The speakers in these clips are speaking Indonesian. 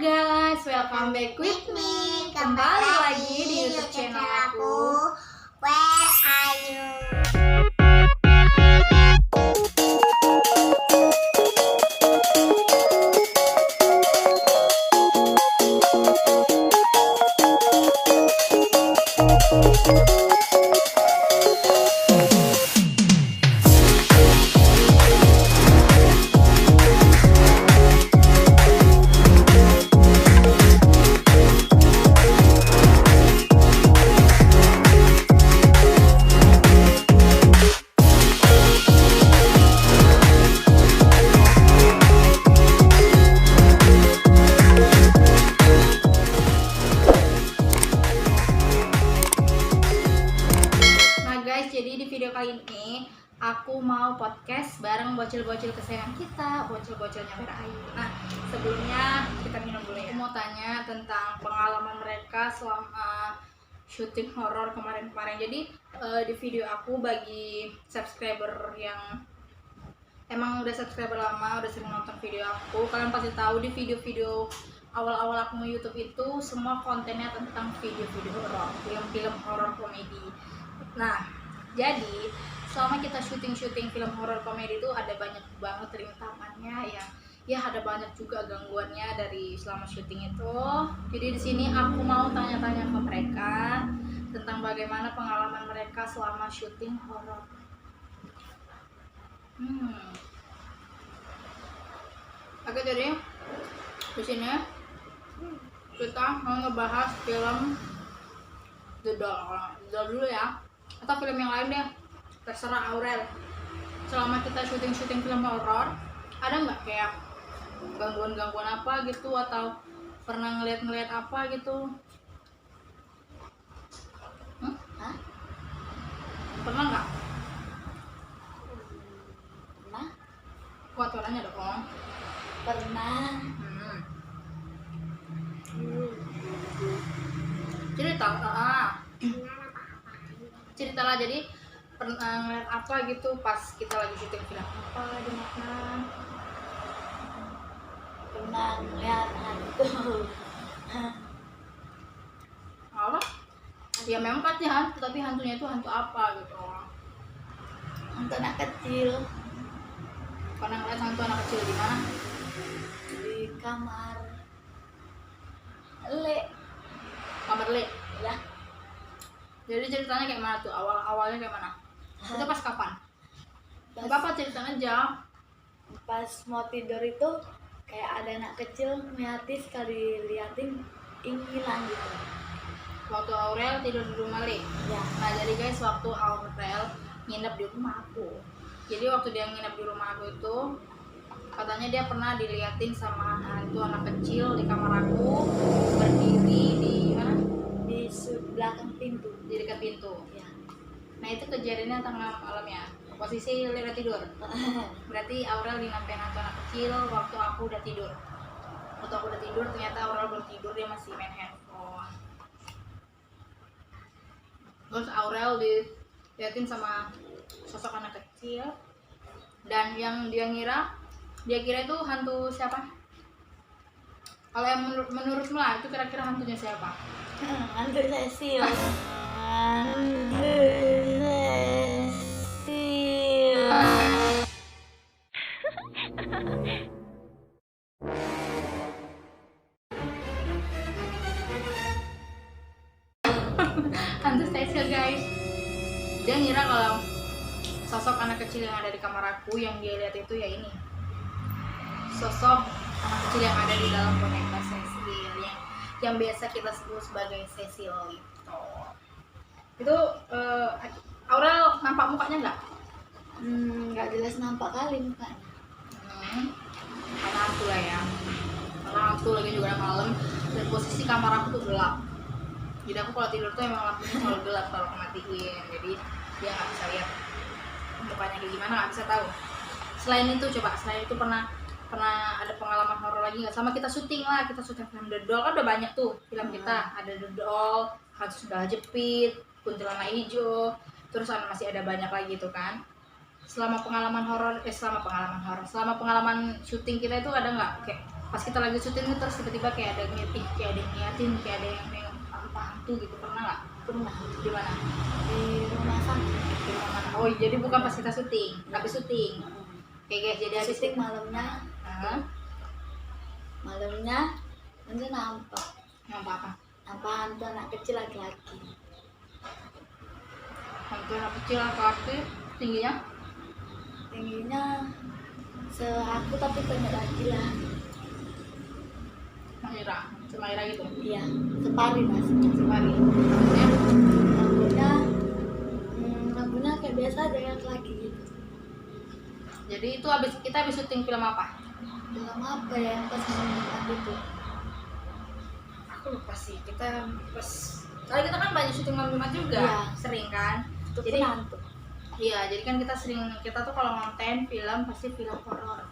guys, welcome back with me. Kembali lagi di YouTube channel aku. Where are you? Jadi di video kali ini aku mau podcast bareng bocil-bocil kesayangan kita, bocil-bocilnya Vera Ayu. Nah, sebelumnya kita minum dulu ya. Aku mau tanya tentang pengalaman mereka selama syuting horor kemarin-kemarin. Jadi di video aku bagi subscriber yang emang udah subscriber lama, udah sering nonton video aku, kalian pasti tahu di video-video awal-awal aku YouTube itu semua kontennya tentang video-video horor, film-film horor komedi. Nah, jadi selama kita syuting film horor komedi itu ada banyak banget rintangannya ya ada banyak juga gangguannya dari selama syuting itu. Jadi di sini aku mau tanya-tanya ke mereka tentang bagaimana pengalaman mereka selama syuting horor. Oke, jadi di sini kita mau ngebahas film The Doll dulu ya, atau film yang lain deh, terserah Aurel. Selama kita syuting film horor, ada nggak kayak gangguan apa gitu, atau pernah ngeliat apa gitu? Hah? Pernah nggak? Pernah? Kuat suaranya dong. Pernah. Ceritalah, jadi pernah ngeliat apa gitu pas kita lagi syuting film apa di mana? Pernah ngeliat hantu. Apa? Ya memang pasti hantu, tapi hantunya itu hantu apa gitu? Hantu anak kecil Pernah ngeliat hantu anak kecil di mana? di kamar Kamar Le. ya. Jadi ceritanya kayak mana tuh? Awalnya kayak mana? Itu pas kapan? Gak apa-apa, ceritain aja. Pas mau tidur itu kayak ada anak kecil ngeliatin, sekali liatin hilang gitu. Waktu Aurel tidur di rumah Le. Ya. Nah jadi guys, waktu Aurel nginep di rumah aku, jadi waktu dia nginep di rumah aku itu katanya dia pernah diliatin sama hantu anak kecil di kamar aku, berdiri di mana? Di belakang pintu. Di dekat pintu. Ya. Nah itu kejadiannya tengah malam ya, posisi Lera tidur. Berarti Aurel dinampain hantu anak kecil waktu aku udah tidur. Waktu aku udah tidur, ternyata Aurel belum tidur, dia masih main handphone. Terus Aurel diliatin sama sosok anak kecil, dan yang dia kira itu hantu siapa? Kalau yang menurutmu lah, itu kira-kira hantunya siapa? Hantu Cecil. Hantu Cecil. Hantu Cecil guys. Dia ngira kalau sosok anak kecil yang ada di kamar aku yang dia lihat itu ya ini, sosok anak kecil yang ada di dalam boneka Cecil yang biasa kita sebut sebagai Cecil itu. Aurel nampak mukanya nggak? Nggak jelas nampak kali mukanya. Karena hantu lah ya, karena hantu lagi juga malam, dan posisi kamar aku tuh gelap. Jadi aku kalau tidur tuh emang lampunya selalu gelap, kalau aku matiin, jadi dia nggak bisa lihat mukanya kayak gimana, nggak bisa tahu. Selain itu pernah ada pengalaman horor lagi nggak? Sama kita syuting film The Doll kan udah banyak tuh film kita, ada The Doll, hantu sendal jepit, kuntilanak hijau, terus masih ada banyak lagi tuh kan. Selama pengalaman syuting kita itu ada nggak kayak pas kita lagi syuting terus tiba-tiba kayak ada ngetik, kayak ada yang ngeliatin, kayak ada yang nengok apa hantu gitu, pernah nggak? Pernah Di mana? di rumah sakit. Di rumah mana? Oh jadi bukan pas kita syuting, tapi syuting. Oke guys, jadi habis Syuting malamnya, Hah? malamnya nanti nampak Apa? hantu anak kecil laki-laki. Hantu anak kecil laki-laki, tingginya? Tingginya seaku tapi pendek lagi lah. Semaira gitu. Iya, separi mas. Semari. Maksudnya Rambutnya kayak biasa aja laki-laki gitu. jadi itu kita habis syuting film apa? Film apa ya yang pas menunjukkan itu? Aku lupa sih. Kita pas soalnya kita kan banyak syuting film juga, Iya. sering kan. Itu Jadi pun hantu. iya, jadi kan kita tuh kalau ngonten film pasti film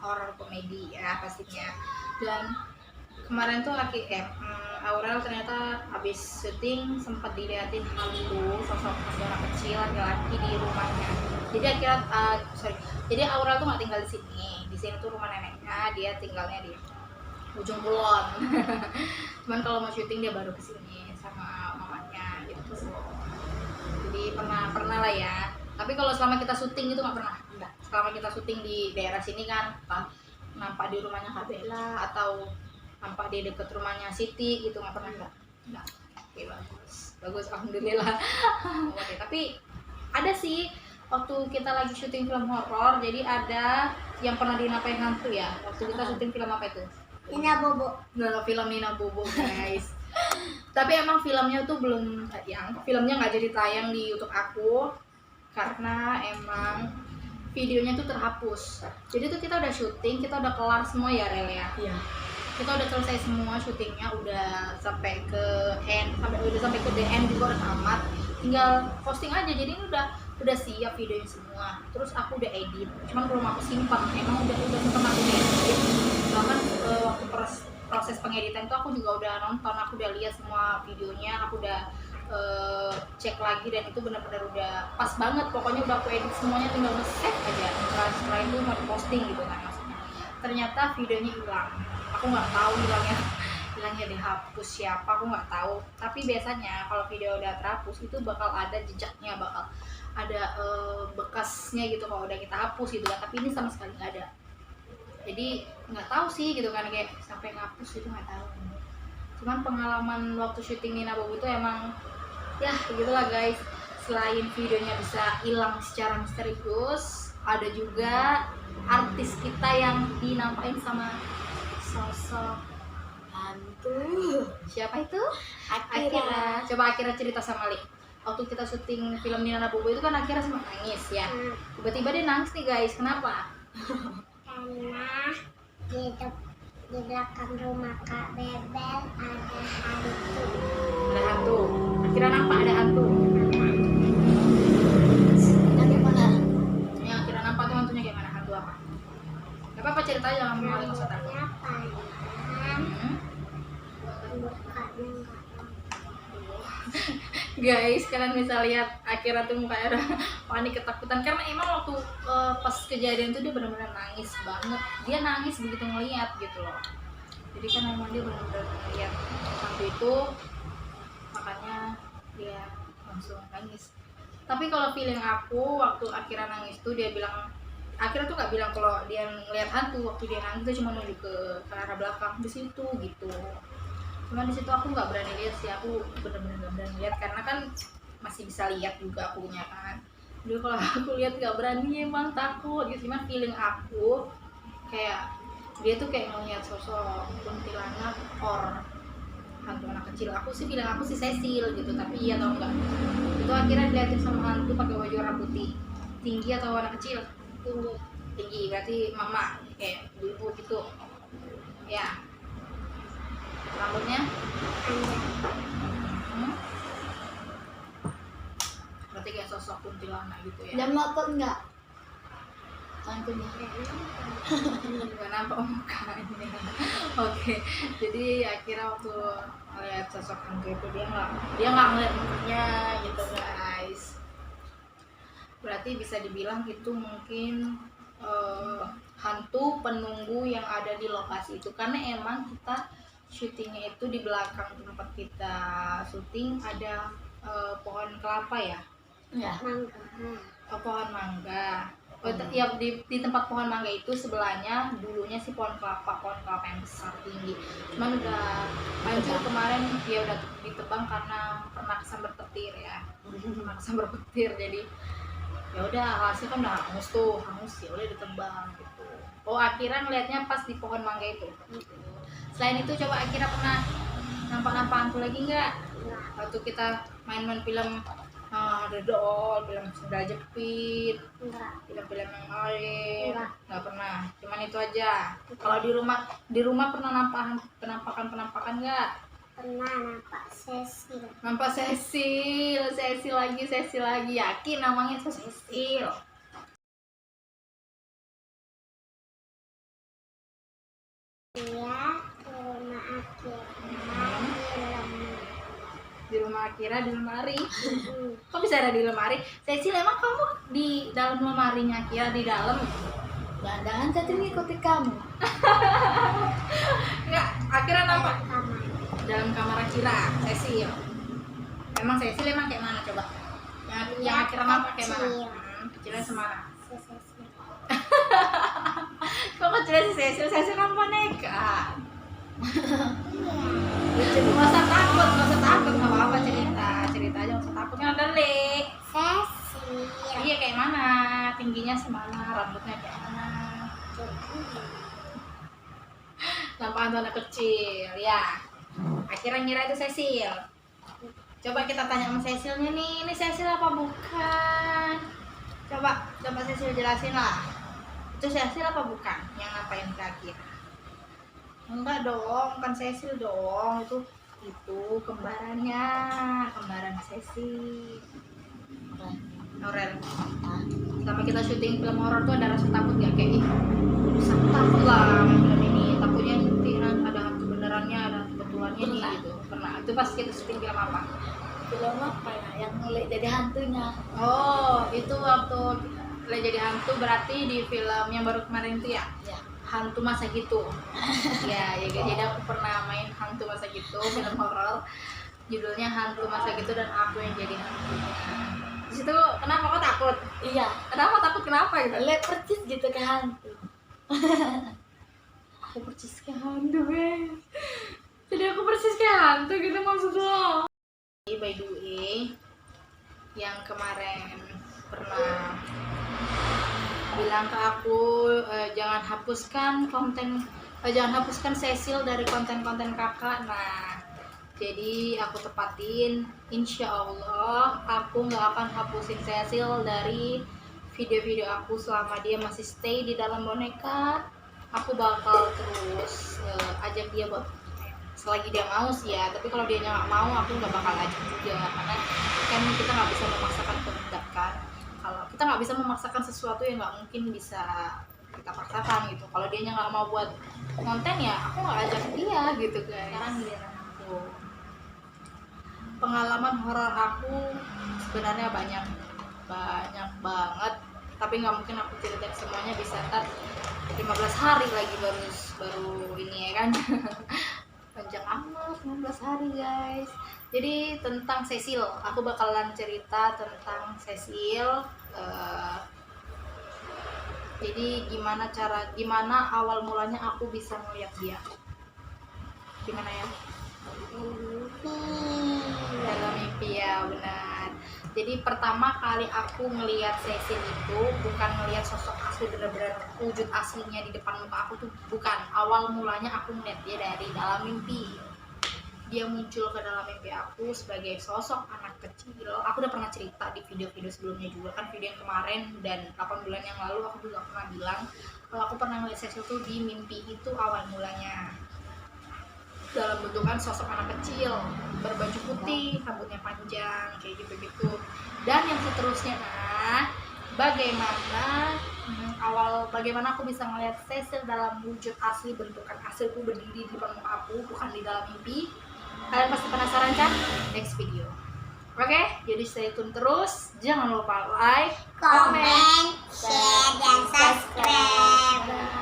horor komedi ya pastinya. Dan kemarin tuh Aurel ternyata habis syuting sempat diliatin hantu, sosok anak kecil laki-laki di rumahnya. Jadi jadi Aurel tuh nggak tinggal di sini. Di sini tuh rumah neneknya, dia tinggalnya di ujung kulon. Cuman kalau mau syuting dia baru kesini sama mamanya gitu. Jadi pernah lah ya. Tapi kalau selama kita syuting itu nggak pernah. Enggak. Selama kita syuting di daerah sini kan, nampak di rumahnya Kak Bella atau nampak di dekat rumahnya Siti gitu, nggak pernah. Enggak. Oke, bagus alhamdulillah. Oke, tapi ada sih waktu kita lagi syuting film horor, jadi ada yang pernah dinapain hantu ya. Waktu kita syuting film apa itu? Nina Bobo. Nah, film Nina Bobo guys. Tapi emang filmnya tuh filmnya nggak jadi tayang di YouTube aku karena emang videonya tuh terhapus. Jadi tuh kita udah syuting, kita udah kelar semua ya Rel ya. Iya. Kita udah selesai semua syutingnya, udah sampai ke the end juga udah tamat. Tinggal posting aja. Jadi ini udah siap videonya semua. Terus aku udah edit. Cuman belum aku simpan. Emang udah sempat aku edit. Bahkan waktu proses pengeditan tuh aku juga udah nonton, aku udah lihat semua videonya, aku udah cek lagi dan itu benar-benar udah pas banget. Pokoknya udah aku edit semuanya, tinggal nge-save aja. Setelah itu mau diposting gitu kan maksudnya. Ternyata videonya hilang. Aku nggak tahu hilangnya dihapus siapa, aku nggak tahu. Tapi biasanya kalau video udah terhapus itu bakal ada jejaknya, bakal ada bekasnya gitu kalau udah kita hapus gitu kan. Tapi ini sama sekali nggak ada. Jadi nggak tahu sih gitu kan, kayak sampai ngapus itu nggak tahu. Cuman pengalaman waktu syuting Nina Bobo itu emang ya begitulah guys. Selain videonya bisa hilang secara misterius, ada juga artis kita yang dinampain sama sosok Hantu. siapa itu? Akira. Coba Akira cerita sama Li. Waktu kita syuting film Nina Bobo itu kan Akira sempat nangis ya. Tiba-tiba dia nangis nih guys, kenapa? Karena di belakang rumah Kak Bebel ada hantu. Ada hantu. Akira nampak ada hantu. Nanti mana? Yang Akira nampak tuh hantunya kayak mana? Hantu apa? Gak apa-apa, cerita aja, jangan maling usah takut. Rambutnya panjang, mukanya nggak Guys, kalian bisa lihat Akira tuh mukanya udah panik, ketakutan karena emang waktu pas kejadian tuh dia benar-benar nangis banget. Dia nangis begitu ngeliat gitu loh. Jadi kan emang dia benar-benar ngeliat hantu itu, makanya dia langsung nangis. Tapi kalau feeling aku waktu Akira nangis tuh dia bilang, Akira tuh nggak bilang kalau dia ngeliat hantu. Waktu dia nangis tuh cuma nunjuk ke arah belakang di situ gitu. Cuman di situ aku nggak berani lihat sih, aku bener-bener nggak berani lihat karena kan masih bisa lihat juga akunya kan. Jadi kalau aku lihat nggak berani, emang takut gitu. Cuman feeling aku kayak dia tuh kayak ngeliat sosok kuntilanak or hantu anak kecil. Aku sih bilang aku sih Cecil gitu, tapi iya atau enggak itu akhirnya diliatin sama hantu pakai baju warna putih. Tinggi atau anak kecil? Tinggi, berarti mama kayak ibu gitu ya. Rambutnya berarti kayak sosok kuntilanak gitu ya. Jam nonton nggak? Hantunya. Nggak nampak mukanya. Oke, jadi akhirnya waktu ngeliat sosok hantu itu dia nggak ngeliat mukanya gitu guys. Berarti bisa dibilang itu mungkin hantu penunggu yang ada di lokasi itu, karena emang kita syutingnya itu di belakang tempat kita syuting ada pohon kelapa ya, Ya. Mangga. pohon mangga. Ya di tempat pohon mangga itu sebelahnya dulunya sih pohon kelapa yang besar tinggi, cuman udah hancur kemarin, ya udah ditebang karena pernah kesambar petir ya, jadi ya udah hasil kan udah hangus ya udah ditebang gitu. Oh, Akira ngelihatnya pas di pohon mangga itu. Selain itu coba Akira pernah nampak hantu lagi nggak? Waktu kita main film Dodol, film sendal jepit, Enggak. film-film yang lain, Enggak. nggak pernah. Cuman itu aja. Kalau di rumah pernah penampakan nggak? Pernah nampak Cecil. Nampak Cecil lagi. Yakin namanya itu Cecil. Dia ke rumah Akira Di rumah Akira di lemari. Hmm. Kok bisa ada di lemari? Cecil, emang kamu di dalam lemarinya Akira di dalam? Jangan tadi ngikuti kamu. Enggak, Akira nampak Kamar. dalam kamar Akira, Cecil. Emang Cecil emang kayak mana coba? Yang Akira nampak kayak mana? Kecil. Kecilnya semana? Cecil. Kok kecilnya si Cecil kan boneka. Iya. Nggak usah takut, nggak apa-apa, cerita aja, nggak usah takut. Yang ada Lek. Cecil. Iya, kayak mana? Tingginya semana, rambutnya kayak mana? Nampak hantu anak kecil, ya. Akhirnya ngira itu Cecil. Coba kita tanya sama Cecilnya nih, ini Cecil apa bukan? Coba Cecil jelasin lah. Itu Cecil apa bukan? Yang ngapain ke Akira? Enggak dong, kan Cecil dong. Itu kembaran Cecil. Aurel. Selama kita syuting film horor tuh ada rasa takut gak? Kayak takut lah main film ini, takutnya nanti ada hantu benerannya, ada hantu betulannya nih gitu. Pernah. Itu pas kita syuting film apa? Film apa ya? Yang ngulik jadi hantunya. Oh, itu waktu jadi hantu berarti di film yang baru kemarin itu ya? Ya. Hantu masa gitu. Ya, jadi aku pernah main hantu masa gitu, film horor. Judulnya Hantu Masa Gitu dan aku yang jadi hantunya. Di situ kenapa kok takut? Iya. Kenapa takut? Kenapa gitu? Lihat percis gitu ke hantu. Aku persis kayak hantu, guys. Jadi aku persis kayak hantu gitu maksud lo. By the way, yang kemarin pernah bilang ke aku jangan hapuskan Cecil dari konten-konten kakak. Nah, jadi aku tepatin, insya Allah aku nggak akan hapusin Cecil dari video-video aku selama dia masih stay di dalam boneka. Aku bakal terus ajak dia buat selagi dia mau sih ya, tapi kalau dia nggak mau aku nggak bakal ajak juga, karena kan kita nggak bisa memaksakan kehendak kan. Kalau kita nggak bisa memaksakan sesuatu yang nggak mungkin bisa kita paksakan gitu. Kalau dia nggak mau buat konten ya aku nggak ajak dia gitu guys. Sekarang giliran aku. Pengalaman horor aku sebenarnya banyak banget, tapi nggak mungkin aku ceritain semuanya, bisa ntar 15 hari lagi baru ini ya kan. Panjang amat 15 hari guys. Jadi tentang Cecil, aku bakalan cerita tentang Cecil. Jadi gimana awal mulanya aku bisa melihat dia. Gimana ya? Dalam mimpi ya, benar. Jadi pertama kali aku ngelihat Cecil itu bukan ngelihat sosok asli, benar-benar wujud aslinya di depan muka aku tuh bukan. Awal mulanya aku ngeliat dia dari dalam mimpi. Dia muncul ke dalam mimpi aku sebagai sosok anak kecil. Aku udah pernah cerita di video-video sebelumnya juga kan, video yang kemarin dan 8 bulan yang lalu aku juga pernah bilang kalau aku pernah ngeliat Cecil tuh di mimpi itu awal mulanya. Dalam bentukan sosok anak kecil, berbaju putih, rambutnya panjang, kayak gitu-gitu. Dan yang seterusnya, bagaimana aku bisa ngeliat Cecil dalam wujud asli, bentukan asli, aku berdiri di depan muka aku, bukan di dalam mimpi. Kalian pasti penasaran kan? Next video. Oke, jadi stay tune terus. Jangan lupa like, comment, share, dan subscribe.